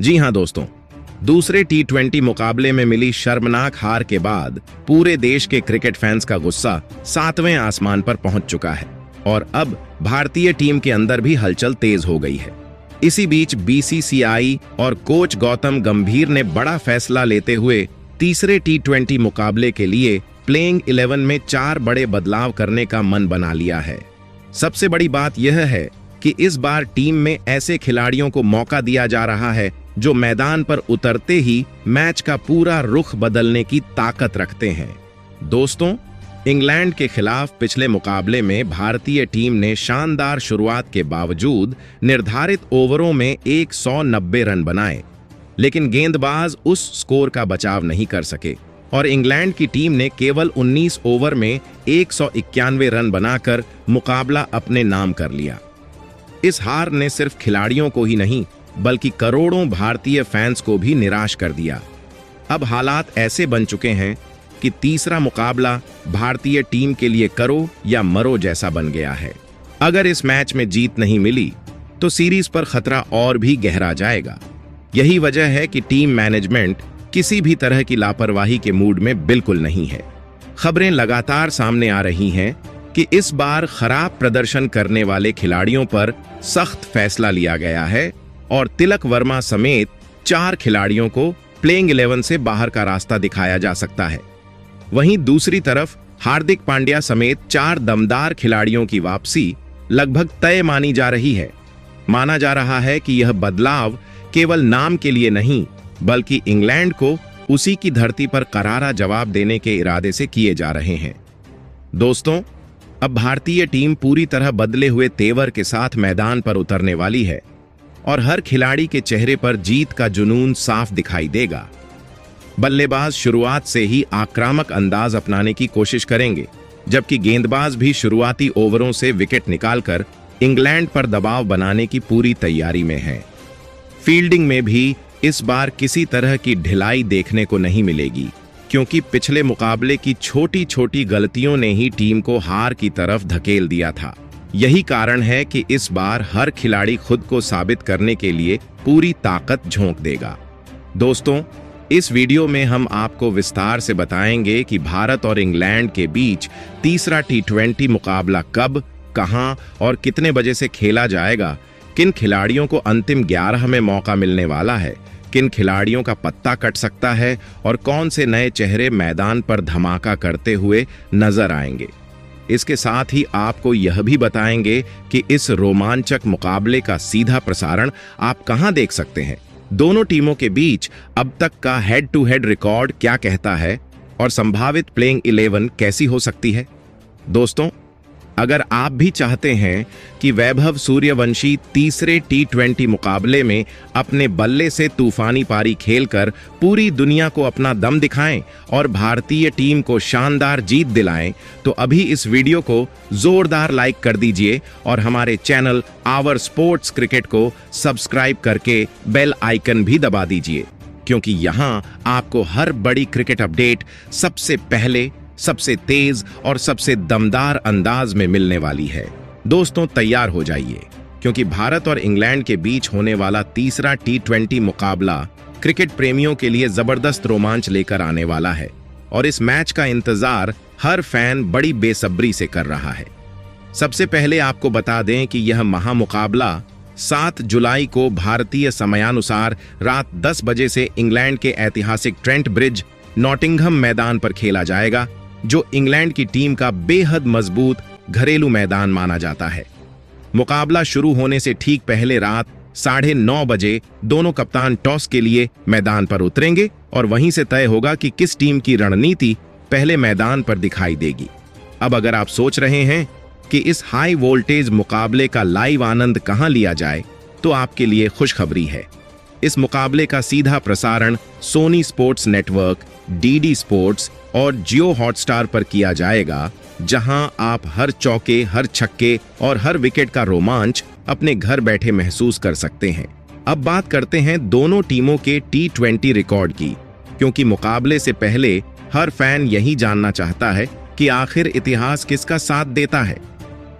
जी हां दोस्तों, दूसरे टी20 मुकाबले में मिली शर्मनाक हार के बाद पूरे देश के क्रिकेट फैंस का गुस्सा 7वें आसमान पर पहुंच चुका है और अब भारतीय टीम के अंदर भी हलचल तेज हो गई है। इसी बीच बीसीसीआई और कोच गौतम गंभीर ने बड़ा फैसला लेते हुए तीसरे टी20 मुकाबले के लिए प्लेइंग 11 में 4 बड़े बदलाव करने का मन बना लिया है। सबसे बड़ी बात यह है कि इस बार टीम में ऐसे खिलाड़ियों को मौका दिया जा रहा है जो मैदान पर उतरते ही मैच का पूरा रुख बदलने की ताकत रखते हैं। दोस्तों, इंग्लैंड के खिलाफ पिछले मुकाबले में भारतीय टीम ने शानदार शुरुआत के बावजूद निर्धारित ओवरों में 190 रन बनाए, लेकिन गेंदबाज उस स्कोर का बचाव नहीं कर सके और इंग्लैंड की टीम ने केवल 19 ओवर में 191 रन बनाकर मुकाबला अपने नाम कर लिया। इस हार ने सिर्फ खिलाड़ियों को ही नहीं बल्कि करोड़ों भारतीय फैंस को भी निराश कर दिया। अब हालात ऐसे बन चुके हैं कि तीसरा मुकाबला भारतीय टीम के लिए करो या मरो जैसा बन गया है। अगर इस मैच में जीत नहीं मिली तो सीरीज पर खतरा और भी गहरा जाएगा। यही वजह है कि टीम मैनेजमेंट किसी भी तरह की लापरवाही के मूड में बिल्कुल नहीं है। खबरें लगातार सामने आ रही हैं कि इस बार खराब प्रदर्शन करने वाले खिलाड़ियों पर सख्त फैसला लिया गया है और तिलक वर्मा समेत 4 खिलाड़ियों को प्लेइंग 11 से बाहर का रास्ता दिखाया जा सकता है। वहीं दूसरी तरफ हार्दिक पांड्या समेत 4 दमदार खिलाड़ियों की वापसी लगभग तय मानी जा रही है। माना जा रहा है कि यह बदलाव केवल नाम के लिए नहीं बल्कि इंग्लैंड को उसी की धरती पर करारा जवाब देने के इरादे से किए जा रहे हैं। दोस्तों, अब भारतीय टीम पूरी तरह बदले हुए तेवर के साथ मैदान पर उतरने वाली है और हर खिलाड़ी के चेहरे पर जीत का जुनून साफ दिखाई देगा। बल्लेबाज शुरुआत से ही आक्रामक अंदाज अपनाने की कोशिश करेंगे, जबकि गेंदबाज भी शुरुआती ओवरों से विकेट निकालकर इंग्लैंड पर दबाव बनाने की पूरी तैयारी में है। फील्डिंग में भी इस बार किसी तरह की ढिलाई देखने को नहीं मिलेगी, क्योंकि पिछले मुकाबले की छोटी छोटी गलतियों ने ही टीम को हार की तरफ धकेल दिया था। यही कारण है कि इस बार हर खिलाड़ी खुद को साबित करने के लिए पूरी ताकत झोंक देगा। दोस्तों, इस वीडियो में हम आपको विस्तार से बताएंगे कि भारत और इंग्लैंड के बीच तीसरा टी20 मुकाबला कब, कहां और कितने बजे से खेला जाएगा, किन खिलाड़ियों को अंतिम 11 में मौका मिलने वाला है, किन खिलाड़ियों का पत्ता कट सकता है और कौन से नए चेहरे मैदान पर धमाका करते हुए नजर आएंगे। इसके साथ ही आपको यह भी बताएंगे कि इस रोमांचक मुकाबले का सीधा प्रसारण आप कहां देख सकते हैं, दोनों टीमों के बीच अब तक का हेड टू हेड रिकॉर्ड क्या कहता है और संभावित प्लेइंग 11 कैसी हो सकती है। दोस्तों, अगर आप भी चाहते हैं कि वैभव सूर्यवंशी तीसरे टी20 मुकाबले में अपने बल्ले से तूफानी पारी खेलकर पूरी दुनिया को अपना दम दिखाएं और भारतीय टीम को शानदार जीत दिलाएं, तो अभी इस वीडियो को जोरदार लाइक कर दीजिए और हमारे चैनल आवर स्पोर्ट्स क्रिकेट को सब्सक्राइब करके बेल आइकन भी दबा दीजिए, क्योंकि यहां आपको हर बड़ी क्रिकेट अपडेट सबसे पहले, सबसे तेज और सबसे दमदार अंदाज में मिलने वाली है। दोस्तों, तैयार हो जाइए, क्योंकि भारत और इंग्लैंड के बीच होने वाला तीसरा टी20 मुकाबला क्रिकेट प्रेमियों के लिए जबरदस्त रोमांच लेकर आने वाला है और इस मैच का इंतजार हर फैन बड़ी बेसब्री से कर रहा है। सबसे पहले आपको बता दें कि यह महामुकाबला 7 जुलाई को भारतीय समयानुसार रात 10 बजे से इंग्लैंड के ऐतिहासिक ट्रेंट ब्रिज नॉटिंघम मैदान पर खेला जाएगा, जो इंग्लैंड की टीम का बेहद मजबूत घरेलू मैदान माना जाता है। मुकाबला शुरू होने से ठीक पहले रात 9:30 बजे दोनों कप्तान टॉस के लिए मैदान पर उतरेंगे और वहीं से तय होगा कि किस टीम की रणनीति पहले मैदान पर दिखाई देगी। अब अगर आप सोच रहे हैं कि इस हाई वोल्टेज मुकाबले का लाइव आनंद कहां लिया जाए, तो आपके लिए खुशखबरी है। इस मुकाबले का सीधा प्रसारण Sony sports network, DD sports और जियो हॉटस्टार पर किया जाएगा, जहां आप हर चौके, हर छक्के और हर विकेट का रोमांच अपने घर बैठे महसूस कर सकते हैं। अब बात करते हैं दोनों टीमों के टी20 रिकॉर्ड की, क्योंकि मुकाबले से पहले हर फैन यही जानना चाहता है कि आखिर इतिहास किसका साथ देता है।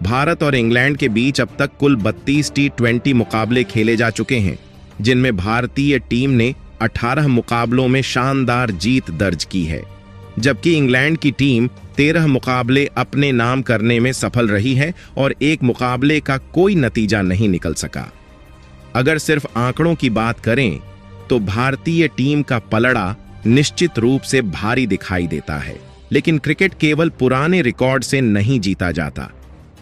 भारत और इंग्लैंड के बीच अब तक कुल 32 टी20 मुकाबले खेले जा चुके हैं जिनमें भारतीय टीम ने 18 मुकाबलों में शानदार जीत दर्ज की है, जबकि इंग्लैंड की टीम 13 मुकाबले अपने नाम करने में सफल रही है और एक मुकाबले का कोई नतीजा नहीं निकल सका। अगर सिर्फ आंकड़ों की बात करें तो भारतीय टीम का पलड़ा निश्चित रूप से भारी दिखाई देता है, लेकिन क्रिकेट केवल पुराने रिकॉर्ड से नहीं जीता जाता।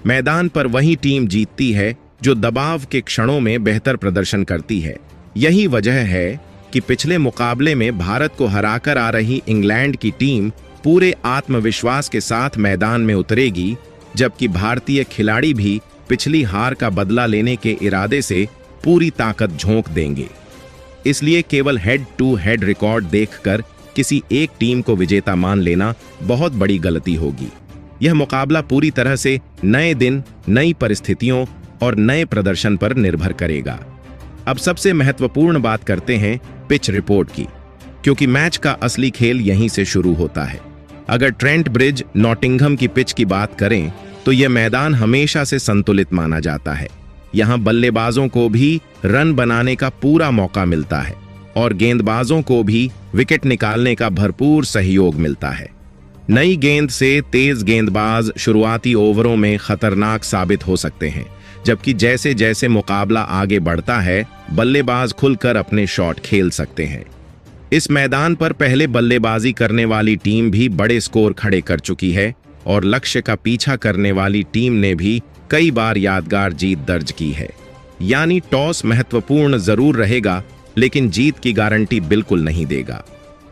मैदान पर वही टीम जीतती है जो दबाव के क्षणों में बेहतर प्रदर्शन करती है। यही वजह है कि पिछले मुकाबले में भारत को हराकर आ रही इंग्लैंड की टीम पूरे आत्मविश्वास के साथ मैदान में उतरेगी, जबकि भारतीय खिलाड़ी भी पिछली हार का बदला लेने के इरादे से पूरी ताकत झोंक देंगे। इसलिए केवल हेड टू हेड रिकॉर्ड देखकर किसी एक टीम को विजेता मान लेना बहुत बड़ी गलती होगी। यह मुकाबला पूरी तरह से नए दिन, नई परिस्थितियों और नए प्रदर्शन पर निर्भर करेगा। अब सबसे महत्वपूर्ण बात करते हैं पिच रिपोर्ट की, क्योंकि मैच का असली खेल यहीं से शुरू होता है। अगर ट्रेंट ब्रिज, नॉटिंघम की पिच की बात करें तो यह मैदान हमेशा से संतुलित माना जाता है। यहां बल्लेबाजों को भी रन बनाने का पूरा मौका मिलता है और गेंदबाजों को भी विकेट निकालने का भरपूर सहयोग मिलता है। नई गेंद से तेज गेंदबाज शुरुआती ओवरों में खतरनाक साबित हो सकते हैं, जबकि जैसे जैसे मुकाबला आगे बढ़ता है बल्लेबाज खुलकर अपने शॉट खेल सकते हैं। इस मैदान पर पहले बल्लेबाजी करने वाली टीम भी बड़े स्कोर खड़े कर चुकी है और लक्ष्य का पीछा करने वाली टीम ने भी कई बार यादगार जीत दर्ज की है। यानी टॉस महत्वपूर्ण जरूर रहेगा, लेकिन जीत की गारंटी बिल्कुल नहीं देगा।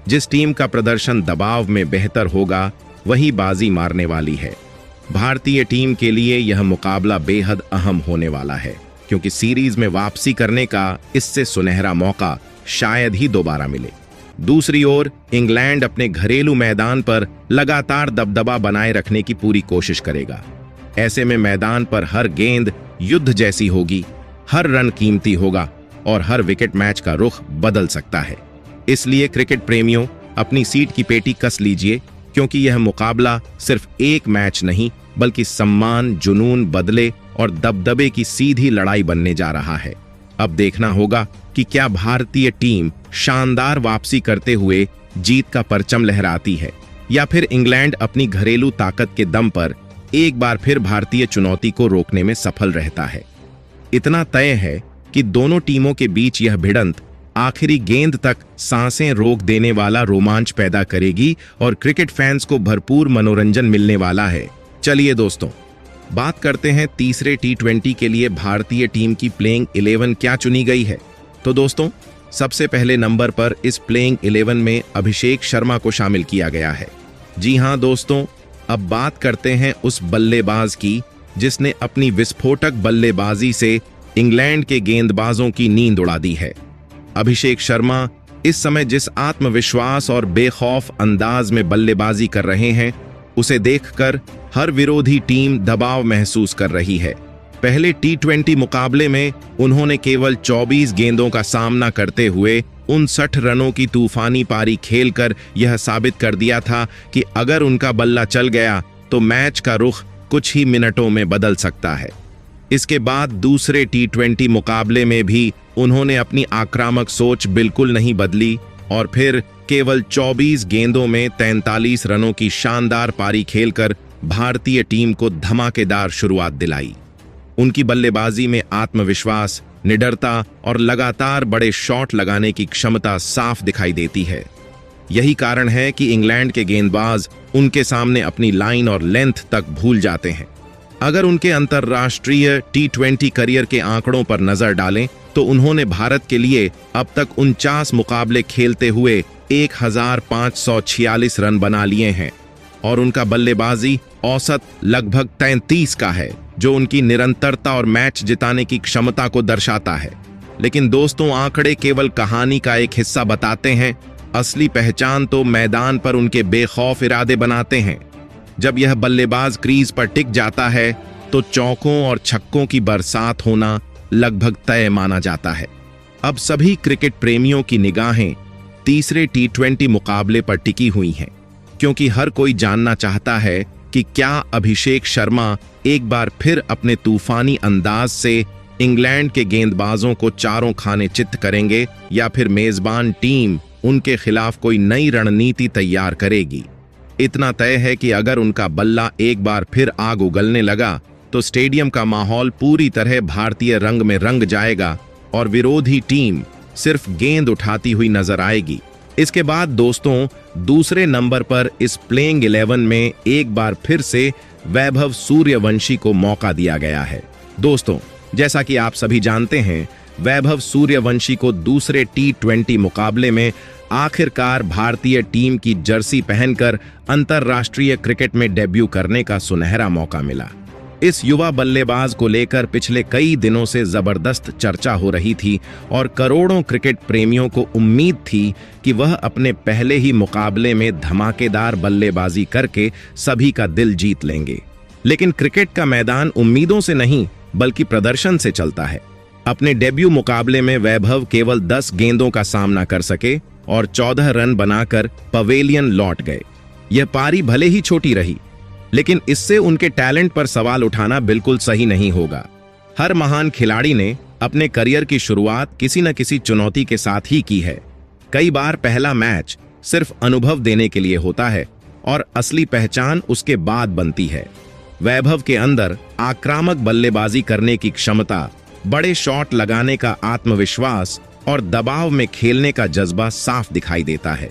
जिस टीम का प्रदर्शन दबाव में बेहतर होगा वही बाजी मारने वाली है। भारतीय टीम के लिए यह मुकाबला बेहद अहम होने वाला है, क्योंकि सीरीज में वापसी करने का इससे सुनहरा मौका शायद ही दोबारा मिले। दूसरी ओर इंग्लैंड अपने घरेलू मैदान पर लगातार दबदबा बनाए रखने की पूरी कोशिश करेगा। ऐसे में मैदान पर हर गेंद युद्ध जैसी होगी, हर रन कीमती होगा और हर विकेट मैच का रुख बदल सकता है। इसलिए क्रिकेट प्रेमियों, अपनी सीट की पेटी कस लीजिए, क्योंकि यह मुकाबला सिर्फ एक मैच नहीं बल्कि सम्मान, जुनून, बदले और दबदबे की सीधी लड़ाई बनने जा रहा है। अब देखना होगा कि क्या भारतीय टीम शानदार वापसी करते हुए जीत का परचम लहराती है या फिर इंग्लैंड अपनी घरेलू ताकत के दम पर एक बार फिर भारतीय चुनौती को रोकने में सफल रहता है। इतना तय है कि दोनों टीमों के बीच यह भिड़ंत आखिरी गेंद तक सांसें रोक देने वाला रोमांच पैदा करेगी और क्रिकेट फैंस को भरपूर मनोरंजन मिलने वाला है। चलिए दोस्तों, बात करते हैं तीसरे T20 के लिए भारतीय टीम की प्लेइंग 11 क्या चुनी गई है। तो दोस्तों, सबसे पहले नंबर पर इस प्लेइंग 11 में अभिषेक शर्मा को शामिल किया गया है। जी हां दोस्तों, अब बात करते हैं उस बल्लेबाज की जिसने अपनी विस्फोटक बल्लेबाजी से इंग्लैंड के गेंदबाजों की नींद उड़ा दी है। अभिषेक शर्मा इस समय जिस आत्मविश्वास और बेखौफ अंदाज में बल्लेबाजी कर रहे हैं, उसे देखकर हर विरोधी टीम दबाव महसूस कर रही है। पहले T20 मुकाबले में उन्होंने केवल 24 गेंदों का सामना करते हुए 59 रनों की तूफानी पारी खेलकर यह साबित कर दिया था कि अगर उनका बल्ला चल गया तो मैच का रुख कुछ ही मिनटों में बदल सकता है। इसके बाद दूसरे T20 मुकाबले में भी उन्होंने अपनी आक्रामक सोच बिल्कुल नहीं बदली और फिर केवल 24 गेंदों में 43 रनों की शानदार पारी खेलकर भारतीय टीम को धमाकेदार शुरुआत दिलाई। उनकी बल्लेबाजी में आत्मविश्वास, निडरता और लगातार बड़े शॉट लगाने की क्षमता साफ दिखाई देती है। यही कारण है कि इंग्लैंड के गेंदबाज उनके सामने अपनी लाइन और लेंथ तक भूल जाते हैं। अगर उनके अंतर्राष्ट्रीय T20 करियर के आंकड़ों पर नजर डालें तो उन्होंने भारत के लिए अब तक 49 मुकाबले खेलते हुए 1546 रन बना लिए हैं और उनका बल्लेबाजी औसत लगभग 33 का है, जो उनकी निरंतरता और मैच जिताने की क्षमता को दर्शाता है। लेकिन दोस्तों, आंकड़े केवल कहानी का एक हिस्सा बताते हैं। असली पहचान तो मैदान पर उनके बेखौफ इरादे बनाते हैं। जब यह बल्लेबाज क्रीज पर टिक जाता है तो चौकों और छक्कों की बरसात होना लगभग तय माना जाता है। अब सभी क्रिकेट प्रेमियों की निगाहें तीसरे T20 मुकाबले पर टिकी हुई हैं, क्योंकि हर कोई जानना चाहता है कि क्या अभिषेक शर्मा एक बार फिर अपने तूफानी अंदाज से इंग्लैंड के गेंदबाजों को चारों खाने चित्त करेंगे या फिर मेजबान टीम उनके खिलाफ कोई नई रणनीति तैयार करेगी। इतना तय है कि अगर उनका बल्ला एक बार फिर आग उगलने लगा तो स्टेडियम का माहौल पूरी तरह भारतीय रंग में रंग जाएगा और विरोधी टीम सिर्फ गेंद उठाती हुई नजर आएगी। इसके बाद दोस्तों, दूसरे नंबर पर इस प्लेइंग 11 में एक बार फिर से वैभव सूर्यवंशी को मौका दिया गया है। दोस्तों, जैसा कि आप सभी जानते हैं, वैभव सूर्यवंशी को दूसरे T20 मुकाबले में आखिरकार भारतीय टीम की जर्सी पहनकर अंतर्राष्ट्रीय क्रिकेट में डेब्यू करने का सुनहरा मौका मिला। इस युवा बल्लेबाज को लेकर पिछले कई दिनों से जबरदस्त चर्चा हो रही थी और करोड़ों क्रिकेट प्रेमियों को उम्मीद थी कि वह अपने पहले ही मुकाबले में धमाकेदार बल्लेबाजी करके सभी का दिल जीत लेंगे। लेकिन क्रिकेट का मैदान उम्मीदों से नहीं बल्कि प्रदर्शन से चलता है। अपने डेब्यू मुकाबले में वैभव केवल 10 गेंदों का सामना कर सके और 14 रन बनाकर पवेलियन लौट गए। यह पारी भले ही छोटी रही, लेकिन इससे उनके टैलेंट पर सवाल उठाना बिल्कुल सही नहीं होगा। हर महान खिलाड़ी ने अपने करियर की शुरुआत किसी न किसी चुनौती के साथ ही की है। कई बार पहला मैच सिर्फ अनुभव देने के लिए होता है और असली पहचान उसके बाद बनती है। वैभव के अंदर आक्रामक बल्लेबाजी करने की क्षमता, बड़े शॉट लगाने का आत्मविश्वास और दबाव में खेलने का जज्बा साफ दिखाई देता है।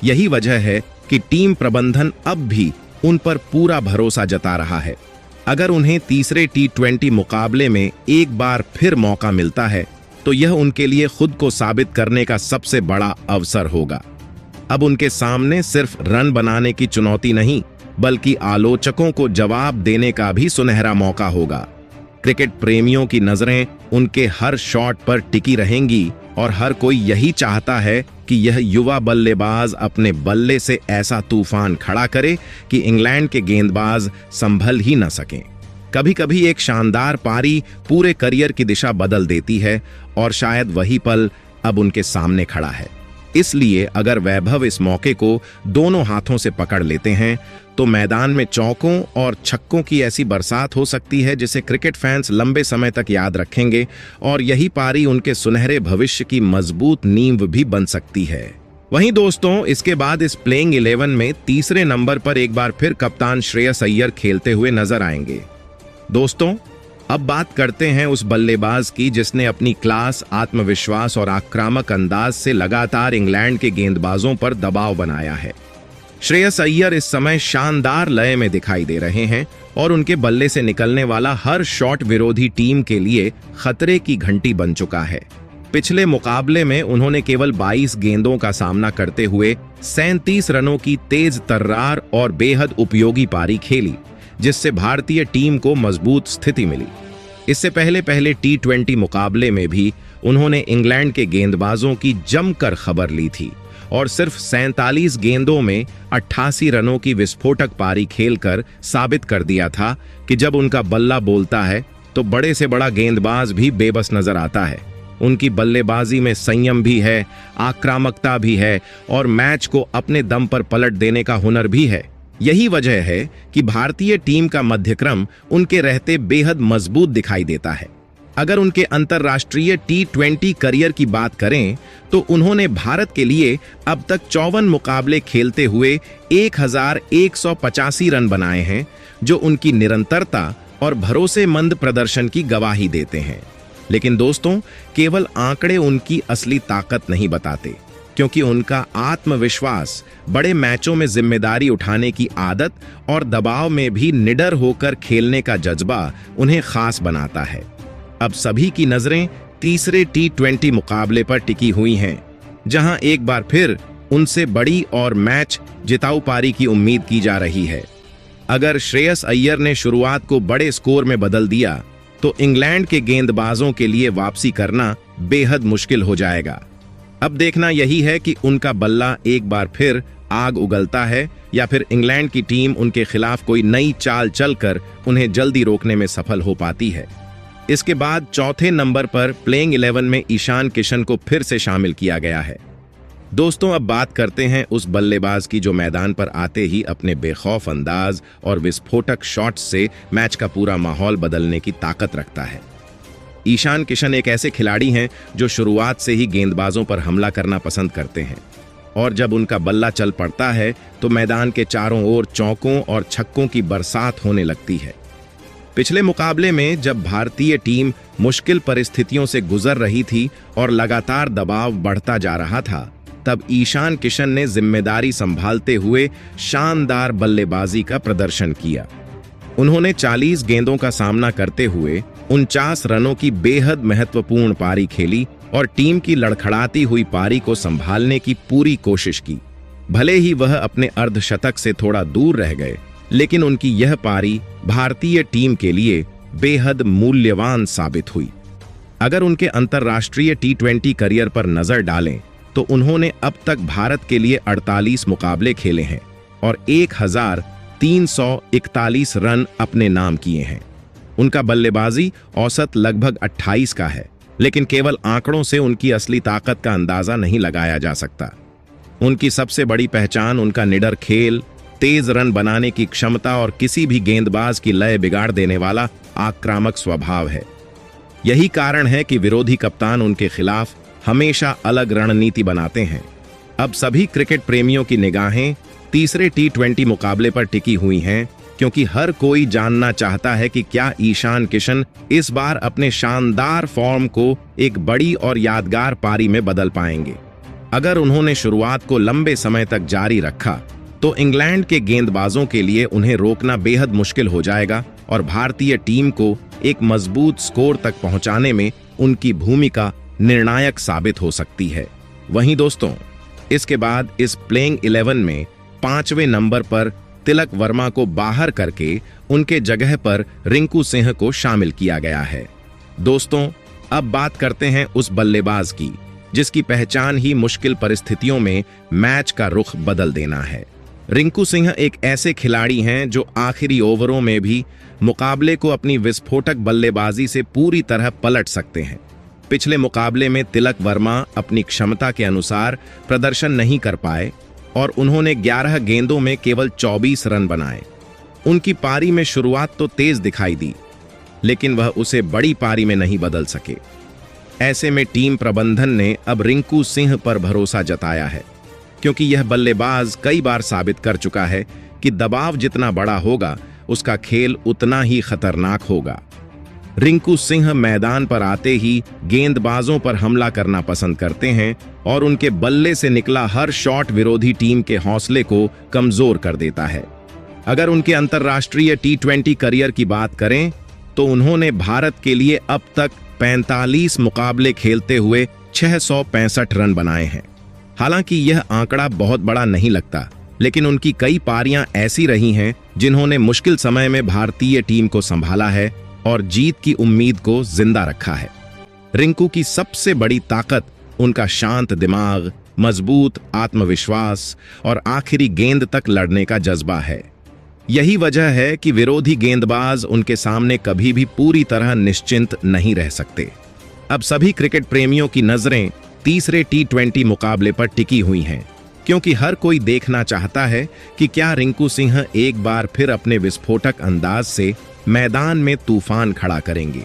यही वजह है कि टीम प्रबंधन अब भी उन पर पूरा भरोसा जता रहा है। अगर उन्हें तीसरे T20 मुकाबले में एक बार फिर मौका मिलता है तो यह उनके लिए खुद को साबित करने का सबसे बड़ा अवसर होगा। अब उनके सामने सिर्फ रन बनाने की चुनौती नहीं बल्कि आलोचकों को जवाब देने का भी सुनहरा मौका होगा। क्रिकेट प्रेमियों की नजरें उनके हर शॉट पर टिकी रहेंगी और हर कोई यही चाहता है कि यह युवा बल्लेबाज अपने बल्ले से ऐसा तूफान खड़ा करे कि इंग्लैंड के गेंदबाज संभल ही न सकें। कभी कभी एक शानदार पारी पूरे करियर की दिशा बदल देती है और शायद वही पल अब उनके सामने खड़ा है। इसलिए अगर वैभव इस मौके को दोनों हाथों से पकड़ लेते हैं तो मैदान में चौकों और छक्कों की ऐसी बरसात हो सकती है जिसे क्रिकेट फैंस लंबे समय तक याद रखेंगे और यही पारी उनके सुनहरे भविष्य की मजबूत नींव भी बन सकती है। वहीं दोस्तों, इसके बाद इस प्लेइंग 11 में तीसरे नंबर पर एक बार फिर कप्तान श्रेयस अय्यर खेलते हुए नजर आएंगे। दोस्तों, अब बात करते हैं उस बल्लेबाज की जिसने अपनी क्लास, आत्मविश्वास और आक्रामक अंदाज से लगातार इंग्लैंड के गेंदबाजों पर दबाव बनाया है। श्रेयस अय्यर इस समय शानदार लय में दिखाई दे रहे हैं और उनके बल्ले से निकलने वाला हर शॉट विरोधी टीम के लिए खतरे की घंटी बन चुका है। पिछले मुकाबले में उन्होंने केवल 22 गेंदों का सामना करते हुए 37 रनों की तेज तर्रार और बेहद उपयोगी पारी खेली, जिससे भारतीय टीम को मजबूत स्थिति मिली। इससे पहले T20 मुकाबले में भी उन्होंने इंग्लैंड के गेंदबाजों की जमकर खबर ली थी और सिर्फ 47 गेंदों में 88 रनों की विस्फोटक पारी खेलकर साबित कर दिया था कि जब उनका बल्ला बोलता है तो बड़े से बड़ा गेंदबाज भी बेबस नजर आता है। उनकी बल्लेबाजी में संयम भी है, आक्रामकता भी है और मैच को अपने दम पर पलट देने का हुनर भी है। यही वजह है कि भारतीय टीम का मध्यक्रम उनके रहते बेहद मजबूत दिखाई देता है। अगर उनके अंतर्राष्ट्रीय T20 करियर की बात करें तो उन्होंने भारत के लिए अब तक 54 मुकाबले खेलते हुए 1185 रन बनाए हैं, जो उनकी निरंतरता और भरोसेमंद प्रदर्शन की गवाही देते हैं। लेकिन दोस्तों, केवल आंकड़े उनकी असली ताकत नहीं बताते, क्योंकि उनका आत्मविश्वास, बड़े मैचों में जिम्मेदारी उठाने की आदत और दबाव में भी निडर होकर खेलने का जज्बा उन्हें खास बनाता है। अब सभी की नजरें तीसरे T20 मुकाबले पर टिकी हुई हैं, जहां एक बार फिर उनसे बड़ी और मैच जिताऊ पारी की उम्मीद की जा रही है। अगर श्रेयस अय्यर ने शुरुआत को बड़े स्कोर में बदल दिया तो इंग्लैंड के गेंदबाजों के लिए वापसी करना बेहद मुश्किल हो जाएगा। अब देखना यही है कि उनका बल्ला एक बार फिर आग उगलता है या फिर इंग्लैंड की टीम उनके खिलाफ कोई नई चाल चलकर उन्हें जल्दी रोकने में सफल हो पाती है। इसके बाद चौथे नंबर पर प्लेइंग 11 में ईशान किशन को फिर से शामिल किया गया है। दोस्तों, अब बात करते हैं उस बल्लेबाज की जो मैदान पर आते ही अपने बेखौफ अंदाज और विस्फोटक शॉट्स से मैच का पूरा माहौल बदलने की ताकत रखता है। ईशान किशन एक ऐसे खिलाड़ी हैं जो शुरुआत से ही गेंदबाजों पर हमला करना पसंद करते हैं और जब उनका बल्ला चल पड़ता है तो मैदान के चारों ओर चौकों और छक्कों की बरसात होने लगती है। पिछले मुकाबले में जब भारतीय टीम मुश्किल परिस्थितियों से गुजर रही थी और लगातार दबाव बढ़ता जा रहा था, तब ईशान किशन ने जिम्मेदारी संभालते हुए शानदार बल्लेबाजी का प्रदर्शन किया। उन्होंने 40 गेंदों का सामना करते हुए 49 रनों की बेहद महत्वपूर्ण पारी खेली और टीम की लड़खड़ाती हुई पारी को संभालने की पूरी कोशिश की। भले ही वह अपने अर्धशतक से थोड़ा दूर रह गए, लेकिन उनकी यह पारी भारतीय टीम के लिए बेहद मूल्यवान साबित हुई। अगर उनके अंतर्राष्ट्रीय T20 करियर पर नजर डालें तो उन्होंने अब तक भारत के लिए 48 मुकाबले खेले हैं और 1341 रन अपने नाम किए हैं। उनका बल्लेबाजी औसत लगभग 28 का है, लेकिन केवल आंकड़ों से उनकी असली ताकत का अंदाजा नहीं लगाया जा सकता। उनकी सबसे बड़ी पहचान उनका निडर खेल, तेज रन बनाने की क्षमता और किसी भी गेंदबाज की लय बिगाड़ देने वाला आक्रामक स्वभाव है। यही कारण है कि विरोधी कप्तान उनके खिलाफ हमेशा अलग रणनीति बनाते हैं। अब सभी क्रिकेट प्रेमियों की निगाहें तीसरे T20 मुकाबले पर टिकी हुई हैं, क्योंकि हर कोई जानना चाहता है कि क्या ईशान किशन इस बार अपने शानदार फॉर्म को एक बड़ी और यादगार पारी में बदल पाएंगे। अगर उन्होंने शुरुआत को लंबे समय तक जारी रखा तो इंग्लैंड के गेंदबाजों के लिए उन्हें रोकना बेहद मुश्किल हो जाएगा और भारतीय टीम को एक मजबूत स्कोर तक पहुंचाने में उनकी भूमिका निर्णायक साबित हो सकती है। वहीं दोस्तों, इसके बाद इस प्लेइंग 11 में 5वें नंबर पर तिलक वर्मा को बाहर करके उनके जगह पर रिंकू सिंह को शामिल किया गया है। दोस्तों, अब बात करते हैं उस बल्लेबाज की जिसकी पहचान ही मुश्किल परिस्थितियों में मैच का रुख बदल देना है। रिंकू सिंह एक ऐसे खिलाड़ी हैं जो आखिरी ओवरों में भी मुकाबले को अपनी विस्फोटक बल्लेबाजी से पूरी तरह पलट सकते हैं। पिछले मुकाबले में तिलक वर्मा अपनी क्षमता के अनुसार प्रदर्शन नहीं कर पाए और उन्होंने 11 गेंदों में केवल 24 रन बनाए। उनकी पारी में शुरुआत तो तेज दिखाई दी, लेकिन वह उसे बड़ी पारी में नहीं बदल सके। ऐसे में टीम प्रबंधन ने अब रिंकू सिंह पर भरोसा जताया है, क्योंकि यह बल्लेबाज कई बार साबित कर चुका है कि दबाव जितना बड़ा होगा उसका खेल उतना ही खतरनाक होगा। रिंकू सिंह मैदान पर आते ही गेंदबाजों पर हमला करना पसंद करते हैं और उनके बल्ले से निकला हर शॉट विरोधी टीम के हौसले को कमजोर कर देता है। अगर उनके अंतर्राष्ट्रीय T20 करियर की बात करें तो उन्होंने भारत के लिए अब तक 45 मुकाबले खेलते हुए 665 रन बनाए हैं। हालांकि यह आंकड़ा बहुत बड़ा नहीं लगता, लेकिन उनकी कई पारियां ऐसी रही हैं जिन्होंने मुश्किल समय में भारतीय टीम को संभाला है और जीत की उम्मीद को जिंदा रखा है। रिंकू की सबसे बड़ी ताकत उनका शांत दिमाग, मजबूत आत्मविश्वास और आखिरी गेंद तक लड़ने का जज्बा है। यही वजह है कि विरोधी गेंदबाज उनके सामने कभी भी पूरी तरह निश्चिंत नहीं रह सकते। अब सभी क्रिकेट प्रेमियों की नजरें तीसरे T20 मुकाबले पर टिकी हुई हैं, क्योंकि हर कोई देखना चाहता है कि क्या रिंकू सिंह एक बार फिर अपने विस्फोटक अंदाज से मैदान में तूफान खड़ा करेंगे।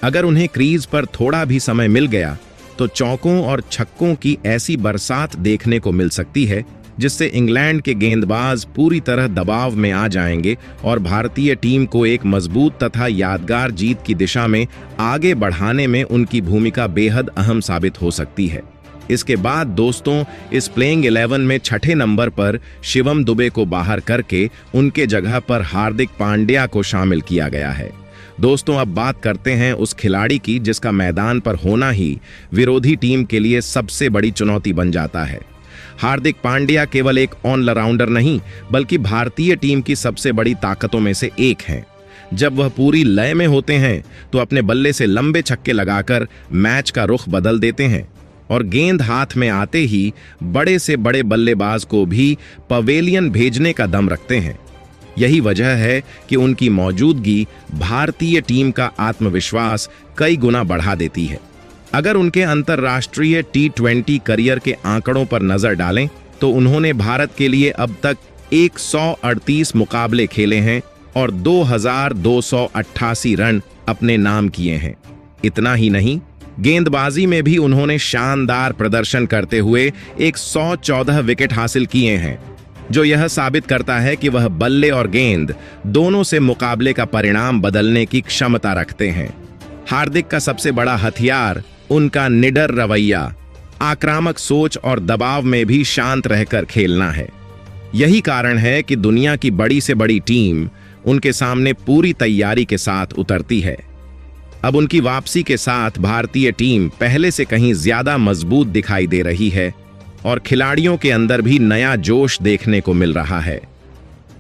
अगर उन्हें क्रीज पर थोड़ा भी समय मिल गया तो चौकों और छक्कों की ऐसी बरसात देखने को मिल सकती है जिससे इंग्लैंड के गेंदबाज पूरी तरह दबाव में आ जाएंगे और भारतीय टीम को एक मजबूत तथा यादगार जीत की दिशा में आगे बढ़ाने में उनकी भूमिका बेहद अहम साबित हो सकती है। इसके बाद दोस्तों, इस प्लेइंग 11 में 6ठे नंबर पर शिवम दुबे को बाहर करके उनके जगह पर हार्दिक पांड्या को शामिल किया गया है। दोस्तों, अब बात करते हैं उस खिलाड़ी की जिसका मैदान पर होना ही विरोधी टीम के लिए सबसे बड़ी चुनौती बन जाता है। हार्दिक पांड्या केवल एक ऑलराउंडर नहीं, बल्कि भारतीय टीम की सबसे बड़ी ताकतों में से एक हैं। जब वह पूरी लय में होते हैं तो अपने बल्ले से लंबे छक्के लगाकर मैच का रुख बदल देते हैं और गेंद हाथ में आते ही बड़े से बड़े बल्लेबाज को भी पवेलियन भेजने का दम रखते हैं। यही वजह है कि उनकी मौजूदगी भारतीय टीम का आत्मविश्वास कई गुना बढ़ा देती है। अगर उनके अंतर्राष्ट्रीय T20 करियर के आंकड़ों पर नजर डालें तो उन्होंने भारत के लिए अब तक 138 मुकाबले खेले हैं और 2288 रन अपने नाम किए हैं। इतना ही नहीं, गेंदबाजी में भी उन्होंने शानदार प्रदर्शन करते हुए 114 विकेट हासिल किए हैं, जो यह साबित करता है कि वह बल्ले और गेंद दोनों से मुकाबले का परिणाम बदलने की क्षमता रखते हैं। हार्दिक का सबसे बड़ा हथियार उनका निडर रवैया, आक्रामक सोच और दबाव में भी शांत रहकर खेलना है। यही कारण है कि दुनिया की बड़ी से बड़ी टीम उनके सामने पूरी तैयारी के साथ उतरती है। अब उनकी वापसी के साथ भारतीय टीम पहले से कहीं ज्यादा मजबूत दिखाई दे रही है और खिलाड़ियों के अंदर भी नया जोश देखने को मिल रहा है।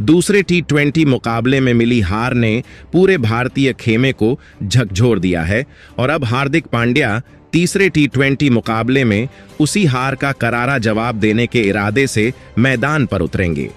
दूसरे T20 मुकाबले में मिली हार ने पूरे भारतीय खेमे को झकझोर दिया है और अब हार्दिक पांड्या तीसरे T20 मुकाबले में उसी हार का करारा जवाब देने के इरादे से मैदान पर उतरेंगे।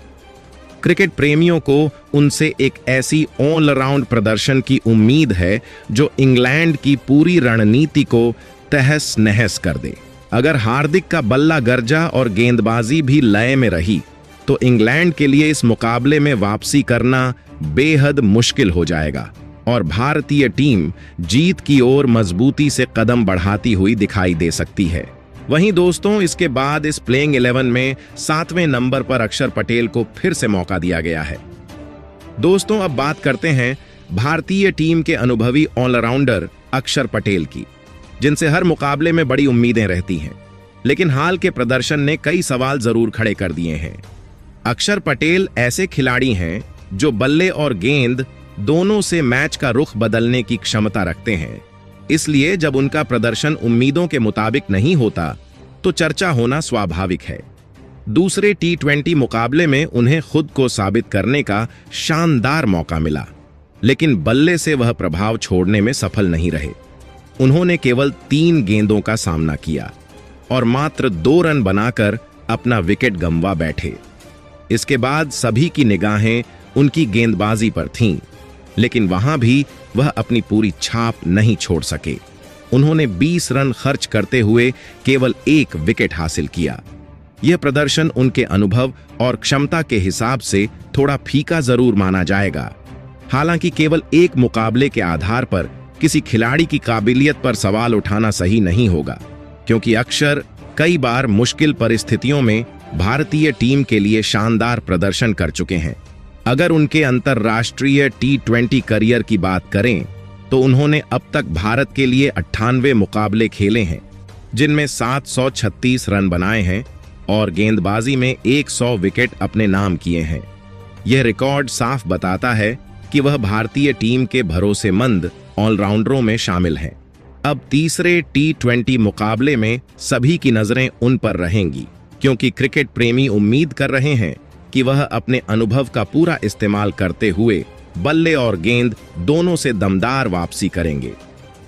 क्रिकेट प्रेमियों को उनसे एक ऐसी ऑलराउंड प्रदर्शन की उम्मीद है जो इंग्लैंड की पूरी रणनीति को तहस नहस कर दे। अगर हार्दिक का बल्ला गर्जा और गेंदबाजी भी लय में रही तो इंग्लैंड के लिए इस मुकाबले में वापसी करना बेहद मुश्किल हो जाएगा और भारतीय टीम जीत की ओर मजबूती से कदम बढ़ाती हुई दिखाई दे सकती है। वहीं दोस्तों, इसके बाद इस प्लेइंग 11 में 7वें नंबर पर अक्षर पटेल को फिर से मौका दिया गया है। दोस्तों, अब बात करते हैं भारतीय टीम के अनुभवी ऑलराउंडर अक्षर पटेल की, जिनसे हर मुकाबले में बड़ी उम्मीदें रहती हैं, लेकिन हाल के प्रदर्शन ने कई सवाल जरूर खड़े कर दिए हैं। अक्षर पटेल ऐसे खिलाड़ी हैं जो बल्ले और गेंद दोनों से मैच का रुख बदलने की क्षमता रखते हैं, इसलिए जब उनका प्रदर्शन उम्मीदों के मुताबिक नहीं होता तो चर्चा होना स्वाभाविक है। दूसरे T20 मुकाबले में उन्हें खुद को साबित करने का शानदार मौका मिला, लेकिन बल्ले से वह प्रभाव छोड़ने में सफल नहीं रहे। उन्होंने केवल 3 गेंदों का सामना किया और मात्र 2 रन बनाकर अपना विकेट गंवा बैठे। इसके बाद सभी की निगाहें उनकी गेंदबाजी पर थीं, लेकिन वहां भी वह अपनी पूरी छाप नहीं छोड़ सके। उन्होंने 20 रन खर्च करते हुए केवल 1 विकेट हासिल किया। यह प्रदर्शन उनके अनुभव और क्षमता के हिसाब से थोड़ा फीका जरूर माना जाएगा। हालांकि केवल एक मुकाबले के आधार पर किसी खिलाड़ी की काबिलियत पर सवाल उठाना सही नहीं होगा, क्योंकि अक्षर कई बार मुश्किल परिस्थितियों में भारतीय टीम के लिए शानदार प्रदर्शन कर चुके हैं। अगर उनके अंतर्राष्ट्रीय T20 करियर की बात करें तो उन्होंने अब तक भारत के लिए 98 मुकाबले खेले हैं, जिनमें 736 रन बनाए हैं और गेंदबाजी में 100 विकेट अपने नाम किए हैं। यह रिकॉर्ड साफ बताता है कि वह भारतीय टीम के भरोसेमंद ऑलराउंडरों में शामिल हैं। अब तीसरे T20 मुकाबले में सभी की नजरें उन पर रहेंगी, क्योंकि क्रिकेट प्रेमी उम्मीद कर रहे हैं कि वह अपने अनुभव का पूरा इस्तेमाल करते हुए बल्ले और गेंद दोनों से दमदार वापसी करेंगे।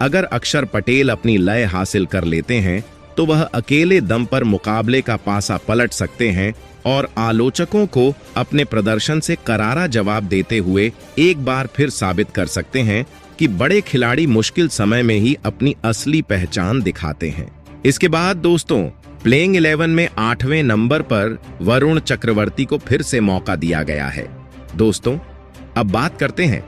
अगर अक्षर पटेल अपनी लय हासिल कर लेते हैं तो वह अकेले दम पर मुकाबले का पासा पलट सकते हैं और आलोचकों को अपने प्रदर्शन से करारा जवाब देते हुए एक बार फिर साबित कर सकते हैं कि बड़े खिलाड़ी मुश्किल समय में ही अपनी असली पहचान दिखाते हैं। इसके बाद दोस्तों, प्लेइंग 11 में 8वें नंबर पर वरुण चक्रवर्ती को फिर से मौका दिया गया है। दोस्तों, अब बात करते हैं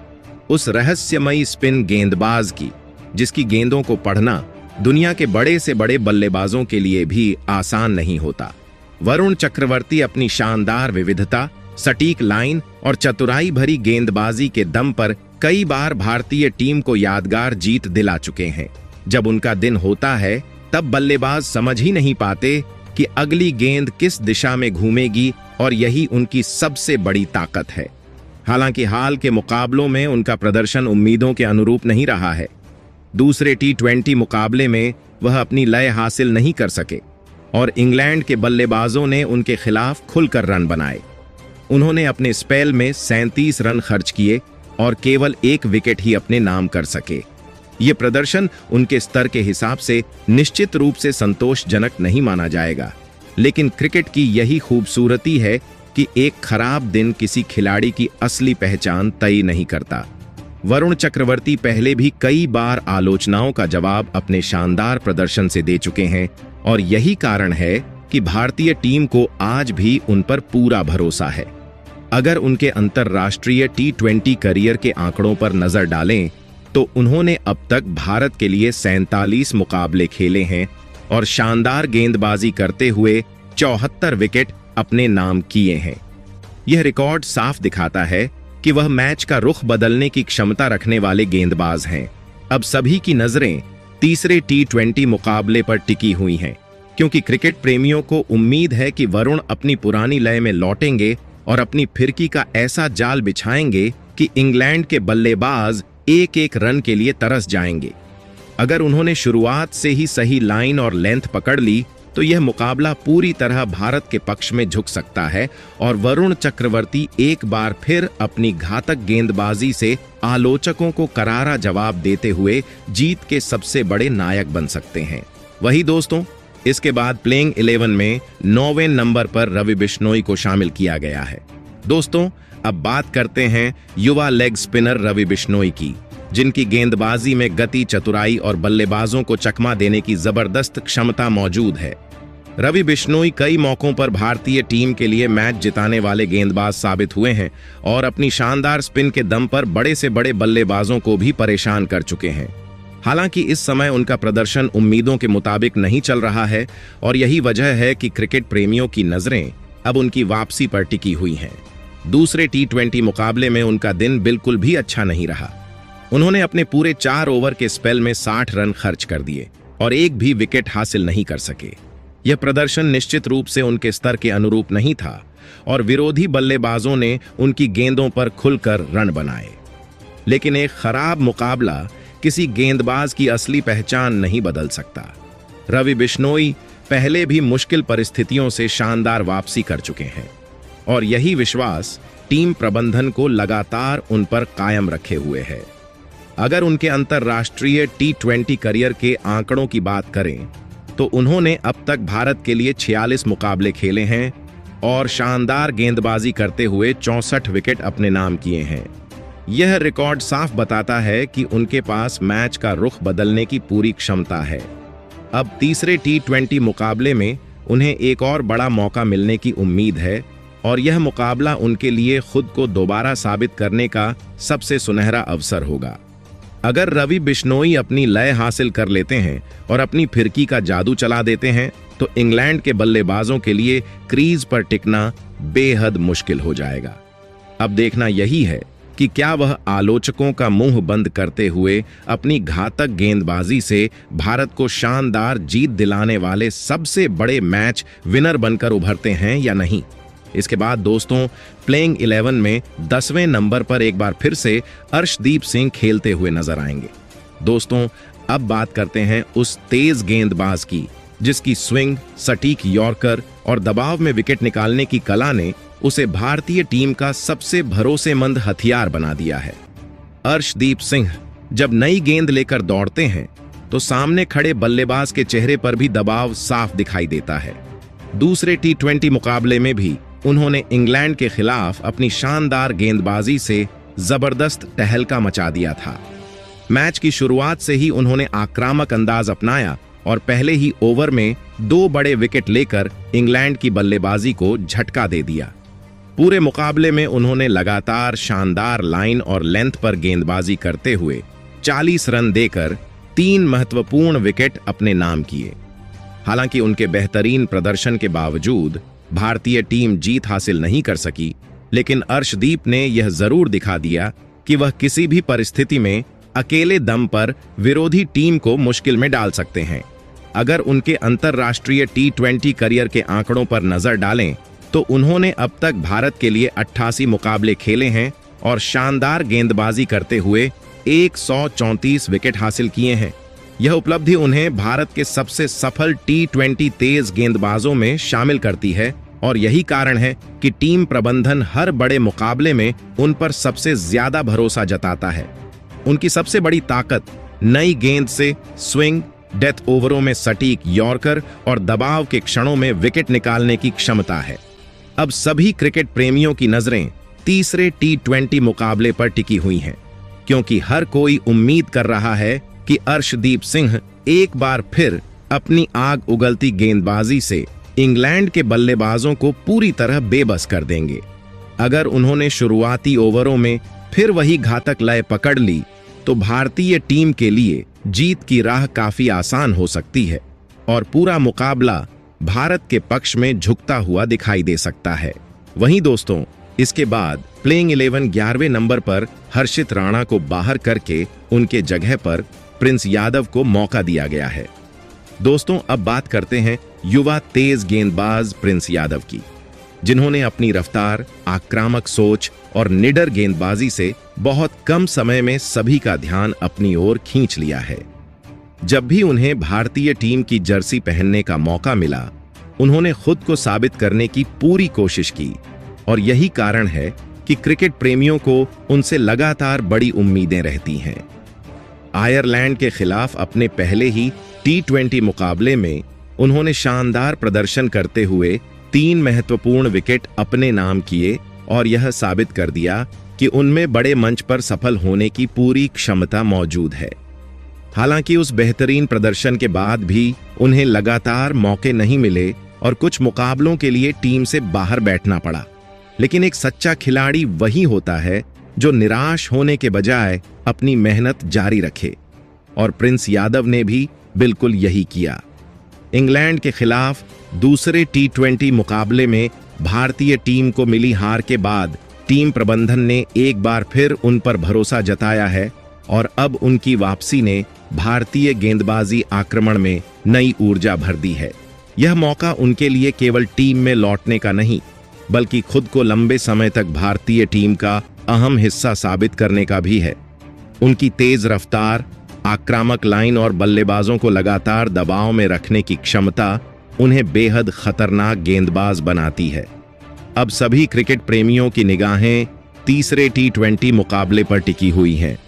उस रहस्यमयी स्पिन गेंदबाज की, जिसकी गेंदों को पढ़ना दुनिया के बड़े से बड़े बल्लेबाजों के लिए भी आसान नहीं होता। वरुण चक्रवर्ती अपनी शानदार विविधता, सटीक लाइन और चतुराई भरी गेंदबाजी के दम पर कई बार भारतीय टीम को यादगार जीत दिला चुके हैं। जब उनका दिन होता है तब बल्लेबाज समझ ही नहीं पाते कि अगली गेंद किस दिशा में घूमेगी और यही उनकी सबसे बड़ी ताकत है। हालांकि हाल के मुकाबलों में उनका प्रदर्शन उम्मीदों के अनुरूप नहीं रहा है। दूसरे T20 मुकाबले में वह अपनी लय हासिल नहीं कर सके और इंग्लैंड के बल्लेबाजों ने उनके खिलाफ खुलकर रन बनाए। उन्होंने अपने स्पेल में 37 रन खर्च किए और केवल 1 विकेट ही अपने नाम कर सके। ये प्रदर्शन उनके स्तर के हिसाब से निश्चित रूप से संतोषजनक नहीं माना जाएगा, लेकिन क्रिकेट की यही खूबसूरती है कि एक खराब दिन किसी खिलाड़ी की असली पहचान तय नहीं करता। वरुण चक्रवर्ती पहले भी कई बार आलोचनाओं का जवाब अपने शानदार प्रदर्शन से दे चुके हैं और यही कारण है कि भारतीय टीम को आज भी उन पर पूरा भरोसा है। अगर उनके अंतर्राष्ट्रीय T20 करियर के आंकड़ों पर नजर डालें तो उन्होंने अब तक भारत के लिए 47 मुकाबले खेले हैं और शानदार गेंदबाजी करते हुए 74 विकेट अपने नाम किए हैं। यह रिकॉर्ड साफ दिखाता है कि वह मैच का रुख बदलने की क्षमता रखने वाले गेंदबाज हैं। अब सभी की नजरें तीसरे T20 मुकाबले पर टिकी हुई हैं, क्योंकि क्रिकेट प्रेमियों को उम्मीद है कि वरुण अपनी पुरानी लय में लौटेंगे और अपनी फिरकी का ऐसा जाल बिछाएंगे कि इंग्लैंड के बल्लेबाज एक एक रन के लिए तरस जाएंगे। अगर उन्होंने शुरुआत से ही सही लाइन और लेंथ पकड़ ली तो यह मुकाबला पूरी तरह भारत के पक्ष में झुक सकता है और वरुण चक्रवर्ती एक बार फिर अपनी घातक गेंदबाजी से आलोचकों को करारा जवाब देते हुए जीत के सबसे बड़े नायक बन सकते हैं। वही दोस्तों, इसके बाद प्लेइंग 11 में 9वें नंबर पर रवि बिश्नोई को शामिल किया गया है। दोस्तों, अब बात करते हैं युवा लेग स्पिनर रवि बिश्नोई की, जिनकी गेंदबाजी में गति, चतुराई और बल्लेबाजों को चकमा देने की जबरदस्त क्षमता मौजूद है। रवि बिश्नोई कई मौकों पर भारतीय टीम के लिए मैच जिताने वाले गेंदबाज साबित हुए हैं और अपनी शानदार स्पिन के दम पर बड़े से बड़े बल्लेबाजों को भी परेशान कर चुके हैं। हालांकि इस समय उनका प्रदर्शन उम्मीदों के मुताबिक नहीं चल रहा है और यही वजह है कि क्रिकेट प्रेमियों की नजरें अब उनकी वापसी पर टिकी हुई हैं। दूसरे T20 मुकाबले में उनका दिन बिल्कुल भी अच्छा नहीं रहा। उन्होंने अपने पूरे 4 ओवर के स्पेल में 60 रन खर्च कर दिए और एक भी विकेट हासिल नहीं कर सके। यह प्रदर्शन निश्चित रूप से उनके स्तर के अनुरूप नहीं था और विरोधी बल्लेबाजों ने उनकी गेंदों पर खुलकर रन बनाए। लेकिन एक खराब मुकाबला किसी गेंदबाज की असली पहचान नहीं बदल सकता। रवि बिश्नोई पहले भी मुश्किल परिस्थितियों से शानदार वापसी कर चुके हैं और यही विश्वास टीम प्रबंधन को लगातार उन पर कायम रखे हुए है। अगर उनके अंतर्राष्ट्रीय T20 करियर के आंकड़ों की बात करें तो उन्होंने अब तक भारत के लिए 46 मुकाबले खेले हैं और शानदार गेंदबाजी करते हुए 64 विकेट अपने नाम किए हैं। यह रिकॉर्ड साफ बताता है कि उनके पास मैच का रुख बदलने की पूरी क्षमता है। अब तीसरे T20 मुकाबले में उन्हें एक और बड़ा मौका मिलने की उम्मीद है और यह मुकाबला उनके लिए खुद को दोबारा साबित करने का सबसे सुनहरा अवसर होगा। अगर रवि बिश्नोई अपनी लय हासिल कर लेते हैं और अपनी फिरकी का जादू चला देते हैं तो इंग्लैंड के बल्लेबाजों के लिए क्रीज पर टिकना बेहद मुश्किल हो जाएगा। अब देखना यही है कि क्या वह आलोचकों का मुंह बंद करते हुए अपनी घातक गेंदबाजी से भारत को शानदार जीत दिलाने वाले सबसे बड़े मैच विनर बनकर उभरते हैं या नहीं। इसके बाद दोस्तों, प्लेइंग 11 में 10वें नंबर पर एक बार फिर से अर्शदीप सिंह खेलते हुए नजर आएंगे। दोस्तों, अब बात करते हैं उस तेज गेंदबाज की जिसकी स्विंग, सटीक यॉर्कर और दबाव में विकेट निकालने की कला ने उसे भारतीय टीम का सबसे भरोसेमंद हथियार बना दिया है। अर्शदीप सिंह जब नई गेंद लेकर दौड़ते हैं तो सामने खड़े बल्लेबाज के चेहरे पर भी दबाव साफ दिखाई देता है। दूसरे T20 मुकाबले में भी उन्होंने इंग्लैंड के खिलाफ अपनी शानदार गेंदबाजी से जबरदस्त तहलका मचा दिया था। मैच की शुरुआत से ही उन्होंने आक्रामक अंदाज अपनाया और पहले ही ओवर में 2 बड़े विकेट लेकर इंग्लैंड की बल्लेबाजी को झटका दे दिया। पूरे मुकाबले में उन्होंने लगातार शानदार लाइन और लेंथ पर गेंदबाजी करते हुए 40 रन देकर 3 महत्वपूर्ण विकेट अपने नाम किए। हालांकि उनके बेहतरीन प्रदर्शन के बावजूद भारतीय टीम जीत हासिल नहीं कर सकी, लेकिन अर्शदीप ने यह जरूर दिखा दिया कि वह किसी भी परिस्थिति में अकेले दम पर विरोधी टीम को मुश्किल में डाल सकते हैं। अगर उनके अंतर्राष्ट्रीय T20 करियर के आंकड़ों पर नजर डालें तो उन्होंने अब तक भारत के लिए 88 मुकाबले खेले हैं और शानदार गेंदबाजी करते हुए 134 विकेट हासिल किए हैं। यह उपलब्धि उन्हें भारत के सबसे सफल T20 तेज गेंदबाजों में शामिल करती है और यही कारण है कि टीम प्रबंधन हर बड़े मुकाबले में उन पर सबसे ज्यादा भरोसा जताता है। उनकी सबसे बड़ी ताकत नई गेंद से स्विंग, डेथ ओवरों में सटीक यॉर्कर और दबाव के क्षणों में विकेट निकालने की क्षमता है। अब सभी क्रिकेट प्रेमियों की नजरें तीसरे T20 मुकाबले पर टिकी हुई हैं, क्योंकि हर कोई उम्मीद कर रहा है कि अर्शदीप सिंह एक बार फिर अपनी आग उगलती गेंदबाजी से इंग्लैंड के बल्लेबाजों को पूरी तरह बेबस कर देंगे। अगर उन्होंने शुरुआती ओवरों में फिर वही घातक लय पकड़ ली तो भारतीय टीम के लिए जीत की राह काफी आसान हो सकती है और पूरा मुकाबला भारत के पक्ष में झुकता हुआ दिखाई दे सकता है। वहीं दोस्तों, इसके बाद प्लेइंग 11 11वें नंबर पर हर्षित राणा को बाहर करके उनके जगह पर प्रिंस यादव को मौका दिया गया है। दोस्तों, अब बात करते हैं युवा तेज गेंदबाज प्रिंस यादव की, जिन्होंने अपनी रफ्तार, आक्रामक सोच और निडर गेंदबाजी से बहुत कम समय में सभी का ध्यान अपनी ओर खींच लिया है। जब भी उन्हें भारतीय टीम की जर्सी पहनने का मौका मिला, उन्होंने खुद को साबित करने की पूरी कोशिश की और यही कारण है कि क्रिकेट प्रेमियों को उनसे लगातार बड़ी उम्मीदें रहती हैं। आयरलैंड के खिलाफ अपने पहले ही T20 मुकाबले में उन्होंने शानदार प्रदर्शन करते हुए 3 महत्वपूर्ण विकेट अपने नाम किए और यह साबित कर दिया कि उनमें बड़े मंच पर सफल होने की पूरी क्षमता मौजूद है। हालांकि उस बेहतरीन प्रदर्शन के बाद भी उन्हें लगातार मौके नहीं मिले और कुछ मुकाबलों के लिए टीम से बाहर बैठना पड़ा, लेकिन एक सच्चा खिलाड़ी वही होता है जो निराश होने के बजाय अपनी मेहनत जारी रखे, और प्रिंस यादव ने भी बिल्कुल यही किया। इंग्लैंड के खिलाफ दूसरे T20 मुकाबले में भारतीय टीम को मिली हार के बाद टीम प्रबंधन ने एक बार फिर उन पर भरोसा जताया है और अब उनकी वापसी ने भारतीय गेंदबाजी आक्रमण में नई ऊर्जा भर दी है। यह मौका उनके लिए केवल टीम में लौटने का नहीं, बल्कि खुद को लंबे समय तक भारतीय टीम का अहम हिस्सा साबित करने का भी है। उनकी तेज रफ्तार, आक्रामक लाइन और बल्लेबाजों को लगातार दबाव में रखने की क्षमता उन्हें बेहद खतरनाक गेंदबाज बनाती है। अब सभी क्रिकेट प्रेमियों की निगाहें तीसरे T20 मुकाबले पर टिकी हुई हैं,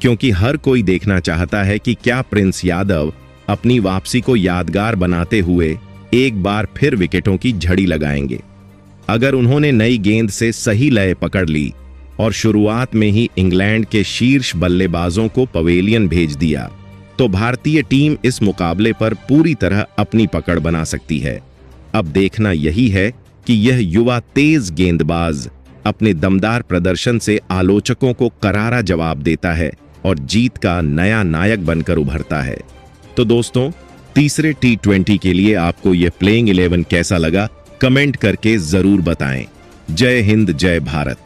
क्योंकि हर कोई देखना चाहता है कि क्या प्रिंस यादव अपनी वापसी को यादगार बनाते हुए एक बार फिर विकेटों की झड़ी लगाएंगे। अगर उन्होंने नई गेंद से सही लय पकड़ ली और शुरुआत में ही इंग्लैंड के शीर्ष बल्लेबाजों को पवेलियन भेज दिया, तो भारतीय टीम इस मुकाबले पर पूरी तरह अपनी पकड़ बना सकती है। अब देखना यही है कि यह युवा तेज गेंदबाज अपने दमदार प्रदर्शन से आलोचकों को करारा जवाब देता है और जीत का नया नायक बनकर उभरता है। तो दोस्तों, तीसरे T20 के लिए आपको यह प्लेइंग 11 कैसा लगा, कमेंट करके जरूर बताएं। जय हिंद, जय भारत।